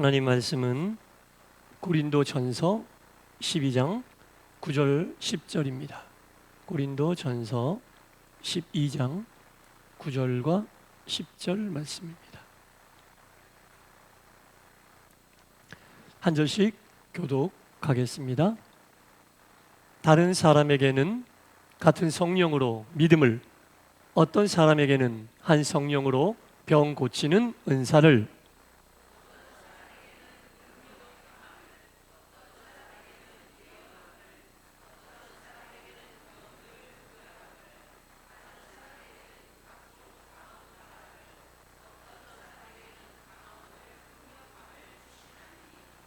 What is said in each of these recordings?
하나님 말씀은 고린도전서 12장 9절 10절입니다. 고린도전서 12장 9절과 10절 말씀입니다. 한 절씩 교독하겠습니다. 다른 사람에게는 같은 성령으로 믿음을, 어떤 사람에게는 한 성령으로 병 고치는 은사를,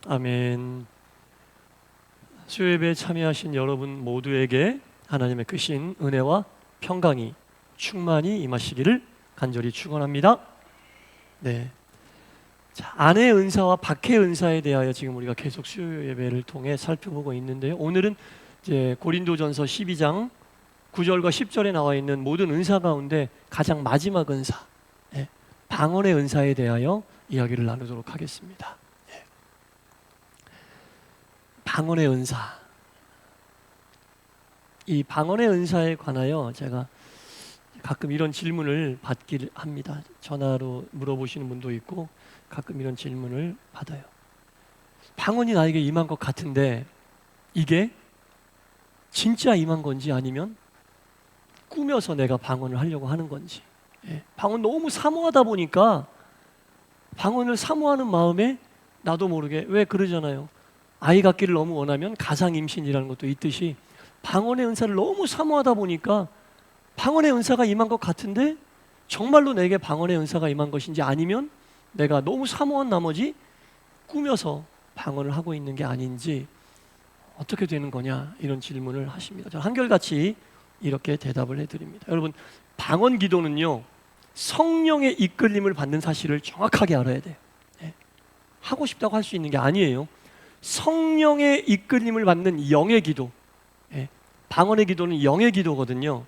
아멘. 수요예배에 참여하신 여러분 모두에게 하나님의 크신 은혜와 평강이 충만히 임하시기를 간절히 축원합니다. 네. 자, 안의 은사와 밖의 은사에 대하여 지금 우리가 계속 수요예배를 통해 살펴보고 있는데요. 오늘은 이제 고린도전서 12장 9절과 10절에 나와 있는 모든 은사 가운데 가장 마지막 은사, 방언의 은사에 대하여 이야기를 나누도록 하겠습니다. 방언의 은사. 이 방언의 은사에 관하여 제가 가끔 이런 질문을 받기를 합니다. 전화로 물어보시는 분도 있고 가끔 이런 질문을 받아요. 방언이 나에게 임한 것 같은데 이게 진짜 임한 건지 아니면 꾸며서 내가 방언을 하려고 하는 건지. 방언 너무 사모하다 보니까 방언을 사모하는 마음에 나도 모르게, 왜 그러잖아요. 아이 갖기를 너무 원하면 가상임신이라는 것도 있듯이 방언의 은사를 너무 사모하다 보니까 방언의 은사가 임한 것 같은데 정말로 내게 방언의 은사가 임한 것인지, 아니면 내가 너무 사모한 나머지 꾸며서 방언을 하고 있는 게 아닌지 어떻게 되는 거냐, 이런 질문을 하십니다. 저는 한결같이 이렇게 대답을 해드립니다. 여러분, 방언 기도는요, 성령의 이끌림을 받는 사실을 정확하게 알아야 돼요. 하고 싶다고 할 수 있는 게 아니에요. 성령의 이끌림을 받는 영의 기도, 방언의 기도는 영의 기도거든요.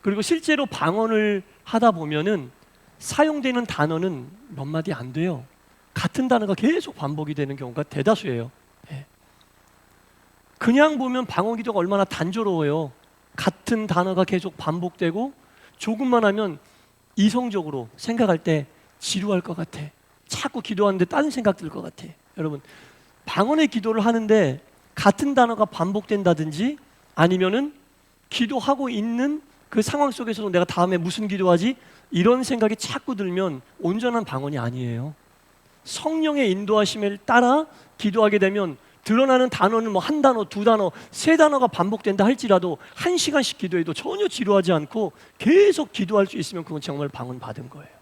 그리고 실제로 방언을 하다 보면은 사용되는 단어는 몇 마디 안 돼요. 같은 단어가 계속 반복이 되는 경우가 대다수예요. 그냥 보면 방언 기도가 얼마나 단조로워요. 같은 단어가 계속 반복되고 조금만 하면 이성적으로 생각할 때 지루할 것 같아. 자꾸 기도하는데 다른 생각 들 것 같아. 여러분, 방언의 기도를 하는데 같은 단어가 반복된다든지 아니면은 기도하고 있는 그 상황 속에서도 내가 다음에 무슨 기도하지? 이런 생각이 자꾸 들면 온전한 방언이 아니에요. 성령의 인도하심을 따라 기도하게 되면 드러나는 단어는 뭐 한 단어, 두 단어, 세 단어가 반복된다 할지라도 1시간씩 기도해도 전혀 지루하지 않고 계속 기도할 수 있으면 그건 정말 방언 받은 거예요.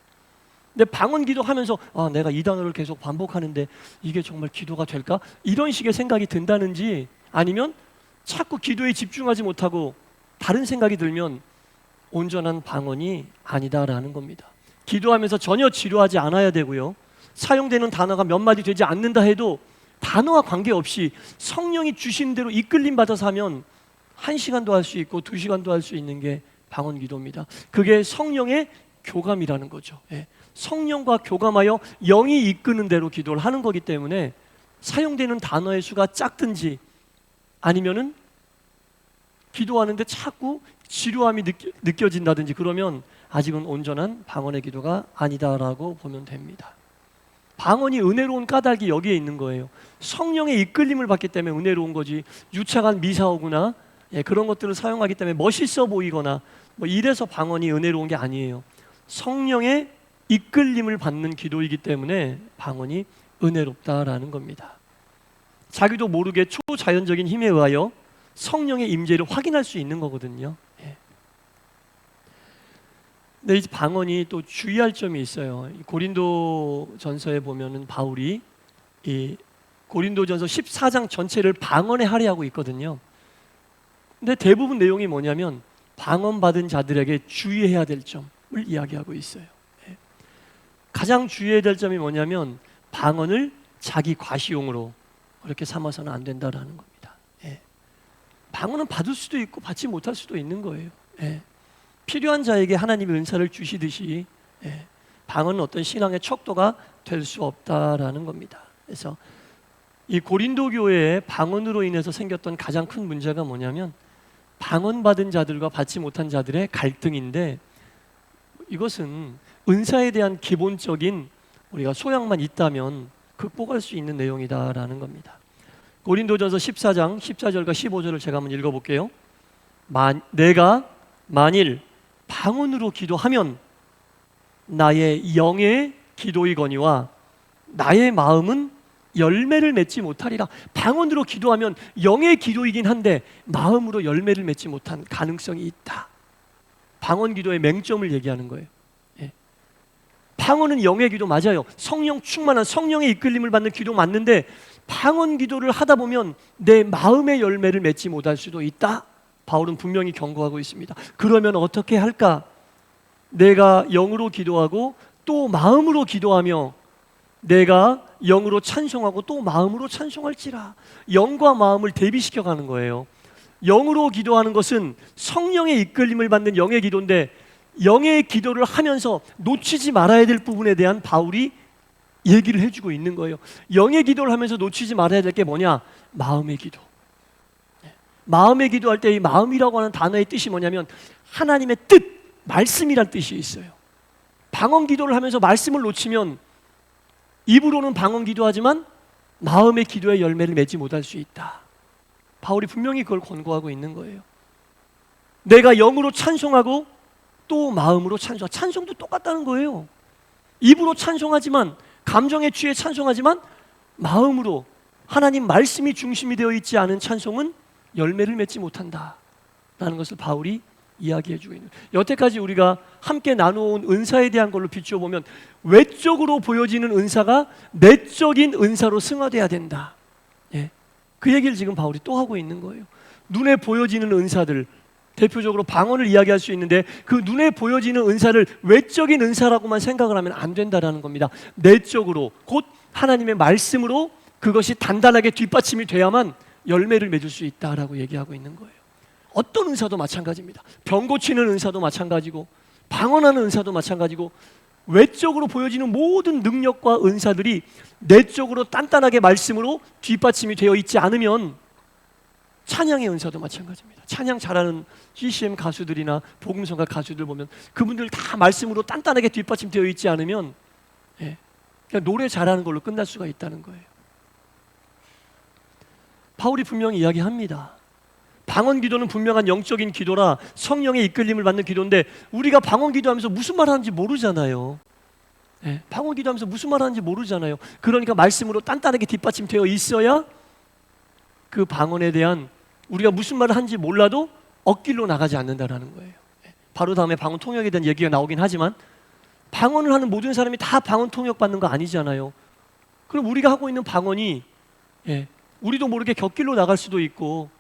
근데 방언 기도하면서 내가 이 단어를 계속 반복하는데 이게 정말 기도가 될까? 이런 식의 생각이 든다는지, 아니면 자꾸 기도에 집중하지 못하고 다른 생각이 들면 온전한 방언이 아니다라는 겁니다. 기도하면서 전혀 지루하지 않아야 되고요. 사용되는 단어가 몇 마디 되지 않는다 해도 단어와 관계없이 성령이 주신 대로 이끌림 받아서 하면 1시간도 할 수 있고 2시간도 할 수 있는 게 방언 기도입니다. 그게 성령의 교감이라는 거죠. 성령과 교감하여 영이 이끄는 대로 기도를 하는 거기 때문에 사용되는 단어의 수가 작든지 아니면은 기도하는데 자꾸 지루함이 느껴진다든지 그러면 아직은 온전한 방언의 기도가 아니다라고 보면 됩니다. 방언이 은혜로운 까닭이 여기에 있는 거예요. 성령의 이끌림을 받기 때문에 은혜로운 거지, 유창한 미사오구나 그런 것들을 사용하기 때문에 멋있어 보이거나 뭐 이래서 방언이 은혜로운 게 아니에요. 성령의 이끌림을 받는 기도이기 때문에 방언이 은혜롭다라는 겁니다. 자기도 모르게 초자연적인 힘에 의하여 성령의 임재를 확인할 수 있는 거거든요. 근데 이 방언이 또 주의할 점이 있어요. 고린도전서에 보면은 바울이 이 고린도전서 14장 전체를 방언에 할애하고 있거든요. 근데 대부분 내용이 뭐냐면 방언 받은 자들에게 주의해야 될 점을 이야기하고 있어요. 가장 주의해야 될 점이 뭐냐면 방언을 자기 과시용으로 그렇게 삼아서는 안 된다라는 겁니다. 방언은 받을 수도 있고 받지 못할 수도 있는 거예요. 필요한 자에게 하나님의 은사를 주시듯이 방언은 어떤 신앙의 척도가 될 수 없다라는 겁니다. 그래서 이 고린도 교회의 방언으로 인해서 생겼던 가장 큰 문제가 뭐냐면 방언받은 자들과 받지 못한 자들의 갈등인데, 이것은 은사에 대한 기본적인 우리가 소양만 있다면 극복할 수 있는 내용이다라는 겁니다. 고린도전서 14장 14절과 15절을 제가 한번 읽어볼게요. 내가 만일 방언으로 기도하면 나의 영의 기도이거니와 나의 마음은 열매를 맺지 못하리라. 방언으로 기도하면 영의 기도이긴 한데 마음으로 열매를 맺지 못한 가능성이 있다. 방언 기도의 맹점을 얘기하는 거예요. 예. 방언은 영의 기도 맞아요. 성령 충만한 성령의 이끌림을 받는 기도 맞는데 방언 기도를 하다 보면 내 마음의 열매를 맺지 못할 수도 있다. 바울은 분명히 경고하고 있습니다. 그러면 어떻게 할까? 내가 영으로 기도하고 또 마음으로 기도하며 내가 영으로 찬송하고 또 마음으로 찬송할지라. 영과 마음을 대비시켜 가는 거예요. 영으로 기도하는 것은 성령의 이끌림을 받는 영의 기도인데, 영의 기도를 하면서 놓치지 말아야 될 부분에 대한 바울이 얘기를 해주고 있는 거예요. 영의 기도를 하면서 놓치지 말아야 될 게 뭐냐? 마음의 기도. 마음의 기도할 때 이 마음이라고 하는 단어의 뜻이 뭐냐면 하나님의 뜻, 말씀이란 뜻이 있어요. 방언 기도를 하면서 말씀을 놓치면 입으로는 방언 기도하지만 마음의 기도의 열매를 맺지 못할 수 있다. 바울이 분명히 그걸 권고하고 있는 거예요. 내가 영으로 찬송하고 또 마음으로 찬송하고, 찬송도 똑같다는 거예요. 입으로 찬송하지만, 감정에 취해 찬송하지만 마음으로 하나님 말씀이 중심이 되어 있지 않은 찬송은 열매를 맺지 못한다 라는 것을 바울이 이야기해주고 있는 거예요. 여태까지 우리가 함께 나누어온 은사에 대한 걸로 비추어보면 외적으로 보여지는 은사가 내적인 은사로 승화돼야 된다. 예. 그 얘기를 지금 바울이 또 하고 있는 거예요. 눈에 보여지는 은사들, 대표적으로 방언을 이야기할 수 있는데 그 눈에 보여지는 은사를 외적인 은사라고만 생각을 하면 안 된다라는 겁니다. 내적으로, 곧 하나님의 말씀으로 그것이 단단하게 뒷받침이 돼야만 열매를 맺을 수 있다라고 얘기하고 있는 거예요. 어떤 은사도 마찬가지입니다. 병 고치는 은사도 마찬가지고 방언하는 은사도 마찬가지고 외적으로 보여지는 모든 능력과 은사들이 내적으로 단단하게 말씀으로 뒷받침이 되어 있지 않으면, 찬양의 은사도 마찬가지입니다. 찬양 잘하는 CCM 가수들이나 복음성가 가수들 보면 그분들 다 말씀으로 단단하게 뒷받침되어 있지 않으면 그냥 노래 잘하는 걸로 끝날 수가 있다는 거예요. 바울이 분명히 이야기합니다. 방언 기도는 분명한 영적인 기도라 성령의 이끌림을 받는 기도인데 우리가 방언 기도하면서 무슨 말 하는지 모르잖아요. 방언 기도하면서 무슨 말 하는지 모르잖아요. 그러니까 말씀으로 단단하게 뒷받침되어 있어야 그 방언에 대한, 우리가 무슨 말을 하는지 몰라도 엇길로 나가지 않는다라는 거예요. 바로 다음에 방언 통역에 대한 얘기가 나오긴 하지만 방언을 하는 모든 사람이 다 방언 통역 받는 거 아니잖아요. 그럼 우리가 하고 있는 방언이 우리도 모르게 곁길로 나갈 수도 있고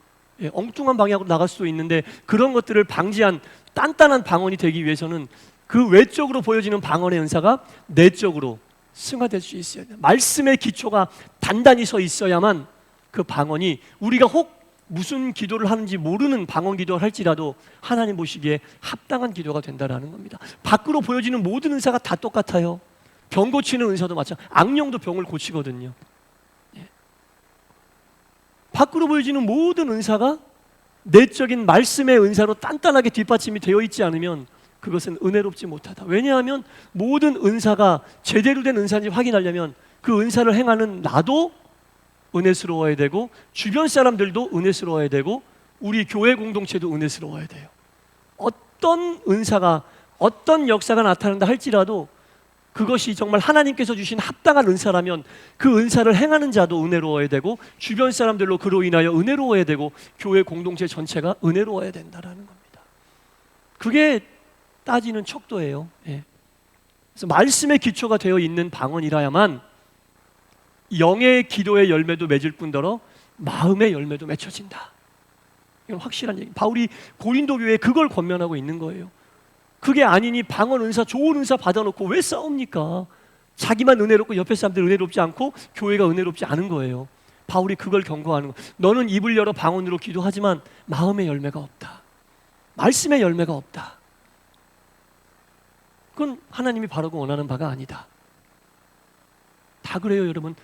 엉뚱한 방향으로 나갈 수도 있는데, 그런 것들을 방지한 단단한 방언이 되기 위해서는 그 외적으로 보여지는 방언의 은사가 내적으로 승화될 수 있어야 돼요. 말씀의 기초가 단단히 서 있어야만 그 방언이, 우리가 혹 무슨 기도를 하는지 모르는 방언 기도를 할지라도 하나님 보시기에 합당한 기도가 된다라는 겁니다. 밖으로 보여지는 모든 은사가 다 똑같아요. 병 고치는 은사도 마찬가지. 악령도 병을 고치거든요. 밖으로 보여지는 모든 은사가 내적인 말씀의 은사로 단단하게 뒷받침이 되어 있지 않으면 그것은 은혜롭지 못하다. 왜냐하면 모든 은사가 제대로 된 은사인지 확인하려면 그 은사를 행하는 나도 은혜스러워야 되고 주변 사람들도 은혜스러워야 되고 우리 교회 공동체도 은혜스러워야 돼요. 어떤 은사가, 어떤 역사가 나타난다 할지라도 그것이 정말 하나님께서 주신 합당한 은사라면 그 은사를 행하는 자도 은혜로워야 되고 주변 사람들로 그로 인하여 은혜로워야 되고 교회 공동체 전체가 은혜로워야 된다라는 겁니다. 그게 따지는 척도예요. 그래서 말씀의 기초가 되어 있는 방언이라야만 영의 기도의 열매도 맺을 뿐더러 마음의 열매도 맺혀진다. 이건 확실한 얘기. 바울이 고린도 교회에 그걸 권면하고 있는 거예요. 그게 아니니 방언 은사, 좋은 은사 받아놓고 왜 싸웁니까? 자기만 은혜롭고 옆에 사람들 은혜롭지 않고 교회가 은혜롭지 않은 거예요. 바울이 그걸 경고하는 거예요. 너는 입을 열어 방언으로 기도하지만 마음의 열매가 없다. 말씀의 열매가 없다. 그건 하나님이 바라고 원하는 바가 아니다. 다 그래요, 여러분.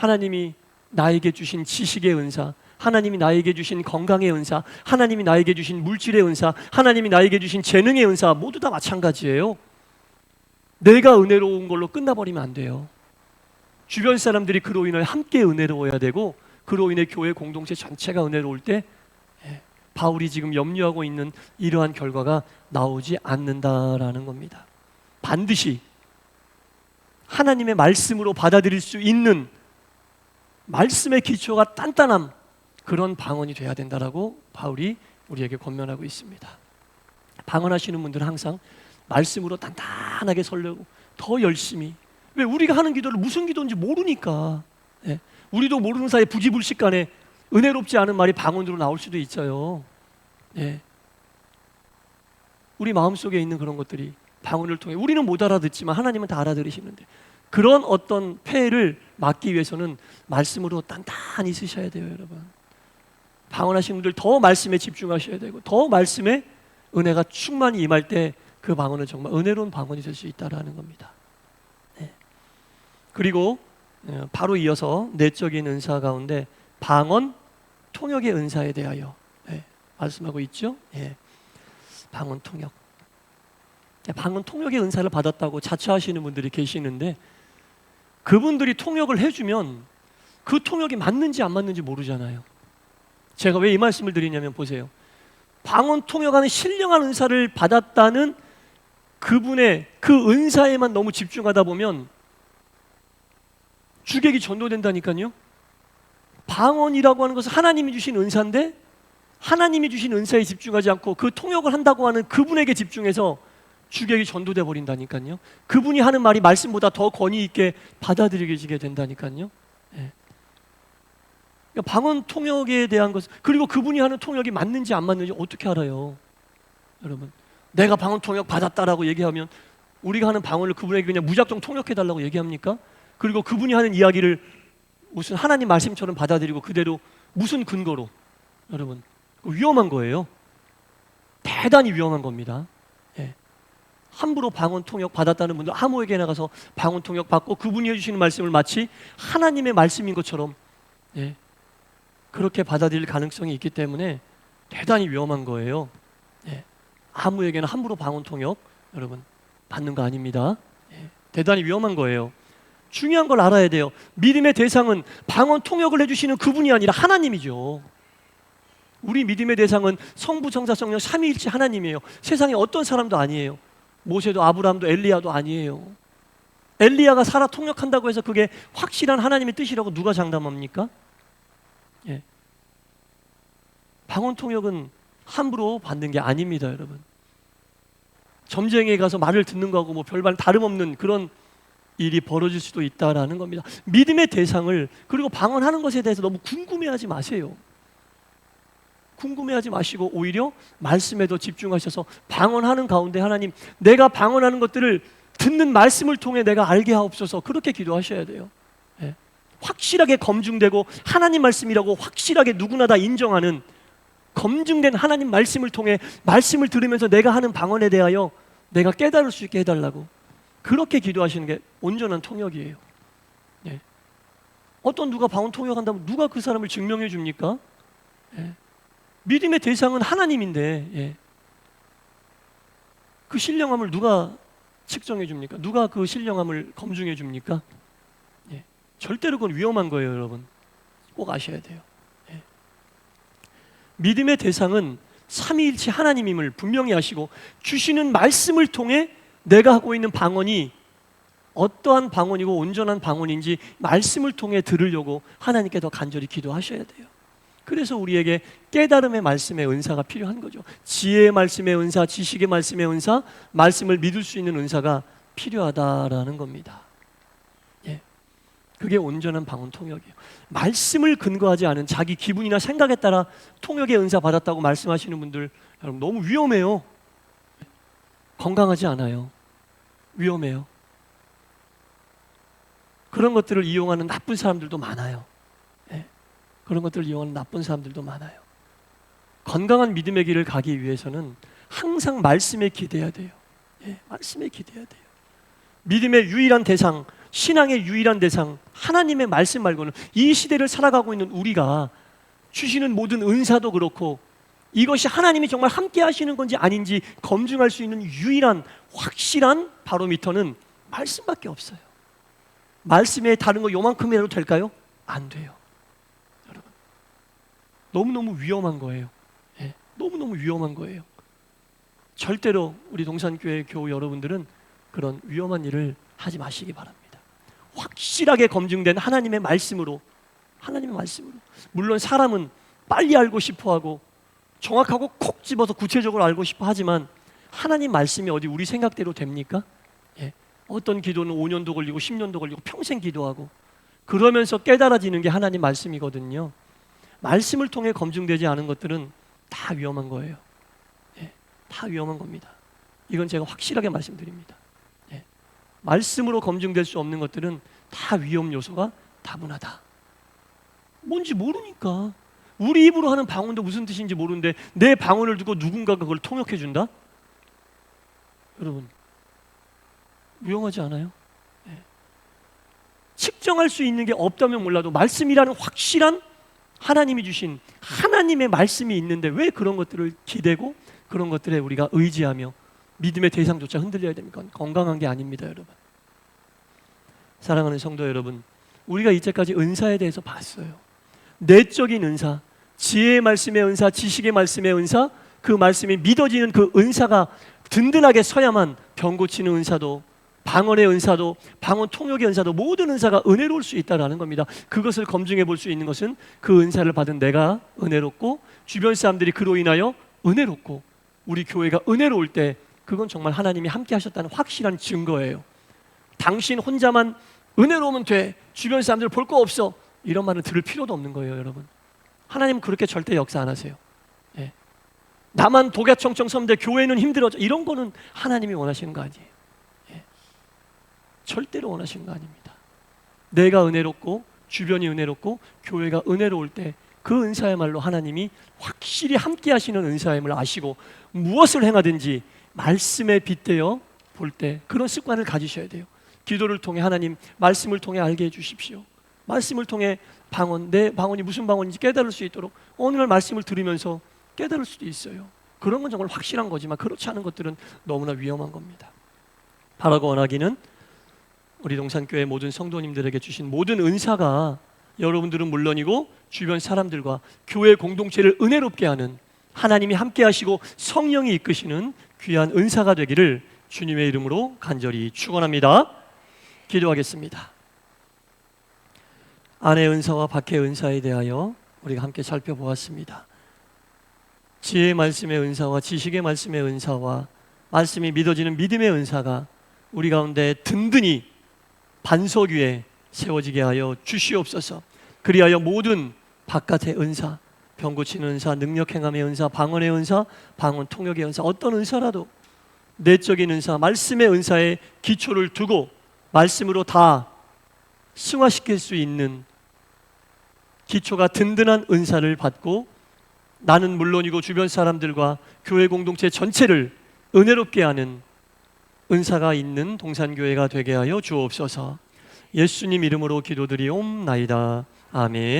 하나님이 나에게 주신 지식의 은사, 하나님이 나에게 주신 건강의 은사, 하나님이 나에게 주신 물질의 은사, 하나님이 나에게 주신 재능의 은사 모두 다 마찬가지예요. 내가 은혜로운 걸로 끝나버리면 안 돼요. 주변 사람들이 그로 인해 함께 은혜로워야 되고, 그로 인해 교회 공동체 전체가 은혜로울 때 바울이 지금 염려하고 있는 이러한 결과가 나오지 않는다라는 겁니다. 반드시 하나님의 말씀으로 받아들일 수 있는 말씀의 기초가 단단함, 그런 방언이 돼야 된다라고 바울이 우리에게 권면하고 있습니다. 방언하시는 분들은 항상 말씀으로 단단하게 설레고 더 열심히, 왜 우리가 하는 기도를 무슨 기도인지 모르니까. 우리도 모르는 사이에 부지불식간에 은혜롭지 않은 말이 방언으로 나올 수도 있어요. 우리 마음속에 있는 그런 것들이 방언을 통해 우리는 못 알아듣지만 하나님은 다 알아들으시는데, 그런 어떤 폐해를 막기 위해서는 말씀으로 단단히 쓰셔야 돼요. 여러분, 방언하시는 분들 더 말씀에 집중하셔야 되고, 더 말씀에 은혜가 충만히 임할 때 그 방언은 정말 은혜로운 방언이 될 수 있다는 겁니다. 그리고 바로 이어서 내적인 은사 가운데 방언, 통역의 은사에 대하여 말씀하고 있죠. 방언, 통역. 방언, 통역의 은사를 받았다고 자처하시는 분들이 계시는데, 그분들이 통역을 해주면 그 통역이 맞는지 안 맞는지 모르잖아요. 제가 왜 이 말씀을 드리냐면, 보세요. 방언 통역하는 신령한 은사를 받았다는 그분의 그 은사에만 너무 집중하다 보면 주객이 전도된다니까요. 방언이라고 하는 것은 하나님이 주신 은사인데, 하나님이 주신 은사에 집중하지 않고 그 통역을 한다고 하는 그분에게 집중해서 주객이 전도돼 버린다니까요. 그분이 하는 말이 말씀보다 더 권위 있게 받아들여지게 된다니까요. 그러니까 방언 통역에 대한 것, 그리고 그분이 하는 통역이 맞는지 안 맞는지 어떻게 알아요? 여러분, 내가 방언 통역 받았다라고 얘기하면 우리가 하는 방언을 그분에게 그냥 무작정 통역해달라고 얘기합니까? 그리고 그분이 하는 이야기를 무슨 하나님 말씀처럼 받아들이고 그대로 무슨 근거로? 여러분, 위험한 거예요. 대단히 위험한 겁니다. 함부로 방언 통역 받았다는 분들 아무에게 나가서 방언 통역 받고 그분이 해주시는 말씀을 마치 하나님의 말씀인 것처럼 그렇게 받아들일 가능성이 있기 때문에 대단히 위험한 거예요. 아무에게나 함부로 방언 통역 여러분 받는 거 아닙니다. 대단히 위험한 거예요. 중요한 걸 알아야 돼요. 믿음의 대상은 방언 통역을 해주시는 그분이 아니라 하나님이죠. 우리 믿음의 대상은 성부, 성자, 성령 삼위일체 하나님이에요. 세상에 어떤 사람도 아니에요. 모세도 아브라함도 엘리야도 아니에요. 엘리야가 살아 통역한다고 해서 그게 확실한 하나님의 뜻이라고 누가 장담합니까? 방언 통역은 함부로 받는 게 아닙니다, 여러분. 점쟁이에 가서 말을 듣는 거하고 뭐 별반 다름없는 그런 일이 벌어질 수도 있다라는 겁니다. 믿음의 대상을, 그리고 방언하는 것에 대해서 너무 궁금해하지 마세요. 궁금해하지 마시고 오히려 말씀에 더 집중하셔서 방언하는 가운데 하나님, 내가 방언하는 것들을 듣는 말씀을 통해 내가 알게 하옵소서, 그렇게 기도하셔야 돼요. 확실하게 검증되고 하나님 말씀이라고 확실하게 누구나 다 인정하는 검증된 하나님 말씀을 통해 말씀을 들으면서 내가 하는 방언에 대하여 내가 깨달을 수 있게 해달라고, 그렇게 기도하시는 게 온전한 통역이에요. 어떤 누가 방언 통역한다면 누가 그 사람을 증명해 줍니까? 믿음의 대상은 하나님인데 그 신령함을 누가 측정해 줍니까? 누가 그 신령함을 검증해 줍니까? 절대로 그건 위험한 거예요, 여러분. 꼭 아셔야 돼요. 믿음의 대상은 삼위일체 하나님임을 분명히 아시고, 주시는 말씀을 통해 내가 하고 있는 방언이 어떠한 방언이고 온전한 방언인지 말씀을 통해 들으려고 하나님께 더 간절히 기도하셔야 돼요. 그래서 우리에게 깨달음의 말씀의 은사가 필요한 거죠. 지혜의 말씀의 은사, 지식의 말씀의 은사, 말씀을 믿을 수 있는 은사가 필요하다라는 겁니다. 그게 온전한 방언 통역이에요. 말씀을 근거하지 않은 자기 기분이나 생각에 따라 통역의 은사 받았다고 말씀하시는 분들, 여러분 너무 위험해요. 건강하지 않아요. 위험해요. 그런 것들을 이용하는 나쁜 사람들도 많아요. 그런 것들을 이용하는 나쁜 사람들도 많아요. 건강한 믿음의 길을 가기 위해서는 항상 말씀에 기대야 돼요. 말씀에 기대야 돼요. 믿음의 유일한 대상, 신앙의 유일한 대상 하나님의 말씀 말고는 이 시대를 살아가고 있는 우리가 주시는 모든 은사도 그렇고 이것이 하나님이 정말 함께 하시는 건지 아닌지 검증할 수 있는 유일한 확실한 바로미터는 말씀밖에 없어요. 말씀에 다른 거 요만큼이라도 될까요? 안 돼요. 여러분, 너무너무 위험한 거예요. 예, 너무너무 위험한 거예요. 절대로 우리 동산교회 교우 여러분들은 그런 위험한 일을 하지 마시기 바랍니다. 확실하게 검증된 하나님의 말씀으로, 하나님의 말씀으로. 물론 사람은 빨리 알고 싶어하고 정확하고 콕 집어서 구체적으로 알고 싶어 하지만 하나님 말씀이 어디 우리 생각대로 됩니까? 예. 어떤 기도는 5년도 걸리고 10년도 걸리고 평생 기도하고 그러면서 깨달아지는 게 하나님 말씀이거든요. 말씀을 통해 검증되지 않은 것들은 다 위험한 거예요. 예. 다 위험한 겁니다. 이건 제가 확실하게 말씀드립니다. 예. 말씀으로 검증될 수 없는 것들은 다 위험 요소가 다분하다. 뭔지 모르니까. 우리 입으로 하는 방언도 무슨 뜻인지 모르는데 내 방언을 두고 누군가가 그걸 통역해 준다? 여러분, 위험하지 않아요? 네. 측정할 수 있는 게 없다면 몰라도 말씀이라는 확실한 하나님이 주신 하나님의 말씀이 있는데 왜 그런 것들을 기대고 그런 것들에 우리가 의지하며 믿음의 대상조차 흔들려야 됩니까? 건강한 게 아닙니다, 여러분. 사랑하는 성도 여러분, 우리가 이제까지 은사에 대해서 봤어요. 내적인 은사, 지혜의 말씀의 은사, 지식의 말씀의 은사, 그 말씀이 믿어지는 그 은사가 든든하게 서야만 병 고치는 은사도, 방언의 은사도, 방언 통역의 은사도 모든 은사가 은혜로울 수 있다는 겁니다. 그것을 검증해 볼 수 있는 것은 그 은사를 받은 내가 은혜롭고 주변 사람들이 그로 인하여 은혜롭고 우리 교회가 은혜로울 때 그건 정말 하나님이 함께 하셨다는 확실한 증거예요. 당신 혼자만 은혜로우면 돼, 주변 사람들 볼 거 없어, 이런 말은 들을 필요도 없는 거예요, 여러분. 하나님은 그렇게 절대 역사 안 하세요. 예. 나만 독야청청 섬는데 교회는 힘들어져, 이런 거는 하나님이 원하시는 거 아니에요. 예. 절대로 원하시는 거 아닙니다. 내가 은혜롭고 주변이 은혜롭고 교회가 은혜로울 때 그 은사야말로 하나님이 확실히 함께 하시는 은사임을 아시고 무엇을 행하든지 말씀에 빗대어 볼 때 그런 습관을 가지셔야 돼요. 기도를 통해 하나님 말씀을 통해 알게 해주십시오. 말씀을 통해 방언, 내 방언이 무슨 방언인지 깨달을 수 있도록 어느 날 말씀을 들으면서 깨달을 수도 있어요. 그런 건 정말 확실한 거지만 그렇지 않은 것들은 너무나 위험한 겁니다. 바라고 원하기는 우리 동산교회 모든 성도님들에게 주신 모든 은사가 여러분들은 물론이고 주변 사람들과 교회 공동체를 은혜롭게 하는 하나님이 함께 하시고 성령이 이끄시는 귀한 은사가 되기를 주님의 이름으로 간절히 축원합니다. 기도하겠습니다. 안의 은사와 밖의 은사에 대하여 우리가 함께 살펴보았습니다. 지혜의 말씀의 은사와 지식의 말씀의 은사와 말씀이 믿어지는 믿음의 은사가 우리 가운데 든든히 반석 위에 세워지게 하여 주시옵소서. 그리하여 모든 바깥의 은사, 병 고치는 은사, 능력 행함의 은사, 방언의 은사, 방언 통역의 은사, 어떤 은사라도 내적인 은사, 말씀의 은사에 기초를 두고 말씀으로 다 승화시킬 수 있는 기초가 든든한 은사를 받고 나는 물론이고 주변 사람들과 교회 공동체 전체를 은혜롭게 하는 은사가 있는 동산교회가 되게 하여 주옵소서. 예수님 이름으로 기도드리옵나이다. 아멘.